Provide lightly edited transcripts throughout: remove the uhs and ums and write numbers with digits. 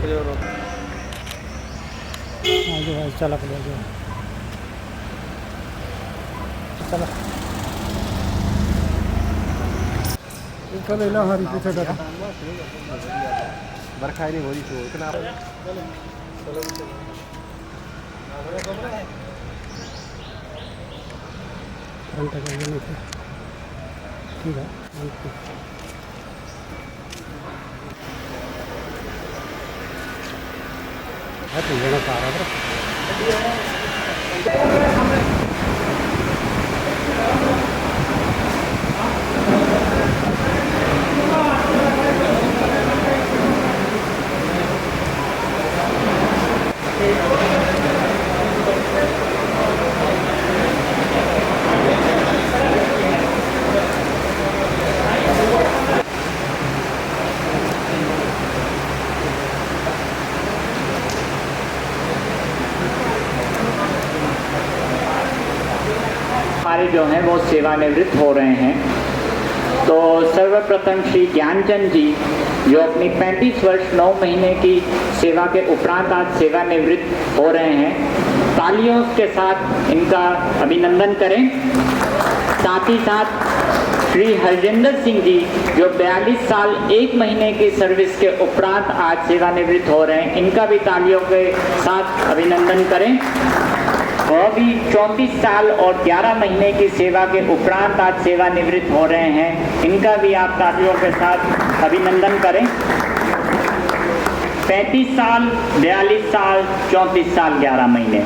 आगे भाई चला पड़ेगा चला चलो हमारी पीछे का बरखा नहीं हो रही तो इतना घंटे का ये नहीं ठीक है तो लेना पा रहा था हमारे जो हैं वो सेवानिवृत्त हो रहे हैं। तो सर्वप्रथम श्री ज्ञानचंद जी जो अपनी 35 वर्ष 9 महीने की सेवा के उपरांत आज सेवानिवृत्त हो रहे हैं, तालियों के साथ इनका अभिनंदन करें। साथ ही साथ श्री हरजिंदर सिंह जी जो 42 साल 1 महीने की सर्विस के उपरांत आज सेवानिवृत्त हो रहे हैं, इनका भी तालियों के साथ अभिनंदन करें। वह भी 34 साल और 11 महीने की सेवा के उपरांत आज सेवानिवृत्त हो रहे हैं, इनका भी आप तालियों के साथ अभिनंदन करें। 35 साल, 42 साल, 34 साल, 11 महीने,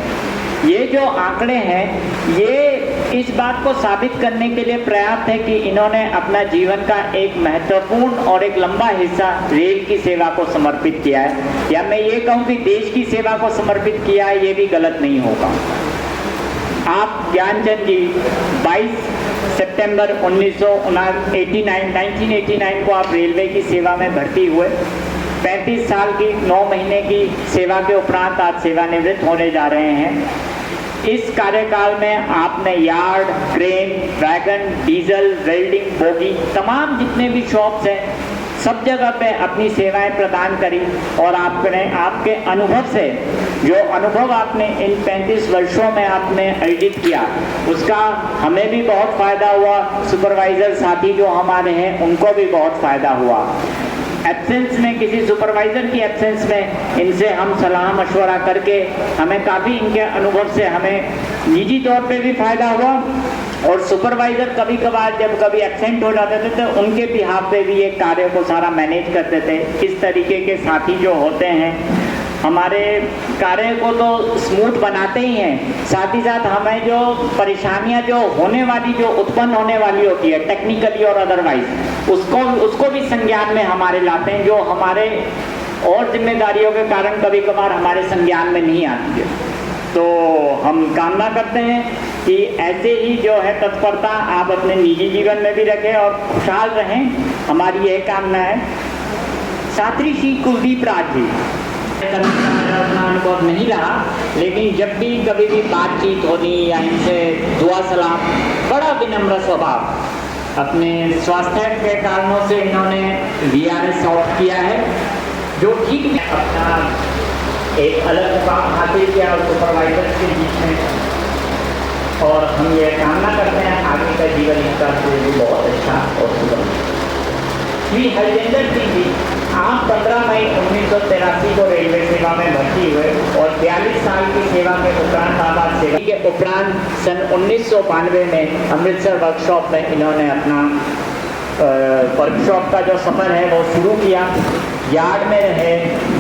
ये जो आंकड़े हैं ये इस बात को साबित करने के लिए पर्याप्त है कि इन्होंने अपना जीवन का एक महत्वपूर्ण और एक लंबा हिस्सा रेल की सेवा को समर्पित किया है। या मैं ये कहूँ कि देश की सेवा को समर्पित किया है, ये भी गलत नहीं होगा। आप ज्ञानचंद जी 22 सितंबर 1989 को आप रेलवे की सेवा में भर्ती हुए। 35 साल की 9 महीने की सेवा के उपरांत आज सेवानिवृत्त होने जा रहे हैं। इस कार्यकाल में आपने yard, crane, wagon, diesel, welding, bogie, तमाम जितने भी शॉप्स हैं सब जगह पे अपनी सेवाएं प्रदान करी। और आपके अनुभव से, जो अनुभव आपने इन 35 वर्षों में आपने अर्जित किया, उसका हमें भी बहुत फायदा हुआ। सुपरवाइजर साथी जो हमारे हैं उनको भी बहुत फायदा हुआ। एब्सेंस में, किसी सुपरवाइजर की एब्सेंस में इनसे हम सलाह मशवरा करके हमें काफ़ी इनके अनुभव से हमें निजी तौर पे भी फायदा हुआ। और सुपरवाइजर कभी कभार जब कभी एब्सेंट हो जाते थे तो उनके बिहाफ पे भी ये कार्य को सारा मैनेज करते थे। इस तरीके के साथी जो होते हैं हमारे कार्य को तो स्मूथ बनाते ही हैं, साथ ही साथ हमें जो परेशानियां जो होने वाली, जो उत्पन्न होने वाली होती है टेक्निकली और अदरवाइज, उसको भी संज्ञान में हमारे लाते हैं, जो हमारे और जिम्मेदारियों के कारण कभी कभार हमारे संज्ञान में नहीं आती है। तो हम कामना करते हैं कि ऐसे ही जो है तत्परता आप अपने निजी जीवन में भी रखें और खुशहाल रहें, हमारी यह कामना है। छात्री श्री कुलदीप राज जी, मेरा उतना अनुभव नहीं रहा, लेकिन जब भी कभी भी बातचीत होनी या इनसे दुआ सलाम, बड़ा विनम्र स्वभाव। अपने स्वास्थ्य के कारणों से इन्होंने VRS ऑफ किया है, जो ठीक अपना एक अलग मुकाम हासिल किया सुपरवाइजर के बीच में। और हम ये कामना करते हैं आगे का जीवन इनका भी बहुत अच्छा और सुगम। श्री हरजिंदर सिंह जी, आप 15 मई 1983 को रेलवे सेवा में भर्ती हुए और 42 साल की सेवा के उपरांत आबाद सेवा के उपरांत सन 1992 में अमृतसर वर्कशॉप में इन्होंने अपना वर्कशॉप का जो सफ़र है वो शुरू किया। यार्ड में रहे,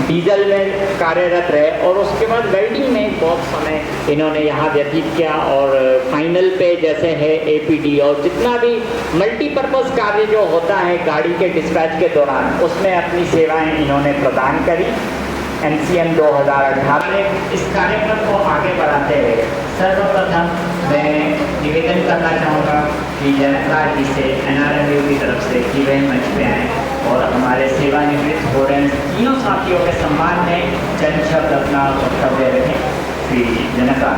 डीजल में कार्यरत रहे और उसके बाद वेल्डिंग में बहुत समय इन्होंने यहाँ व्यतीत किया। और फाइनल पे जैसे है APD और जितना भी मल्टीपर्पज़ कार्य जो होता है गाड़ी के डिस्पैच के दौरान, उसमें अपनी सेवाएं इन्होंने प्रदान करी। MCM 2018 में इस कार्यक्रम को आगे बढ़ाते हुए सर्वप्रथम मैं निवेदन करना चाहूँगा कि जनता जी से NRMU की तरफ से कि वह मंच पे आए और हमारे सेवानिवृत्त हो रहे तीनों साथियों के सम्मान में चंद शब्द अपना वक्तव्य रखें। श्री जनता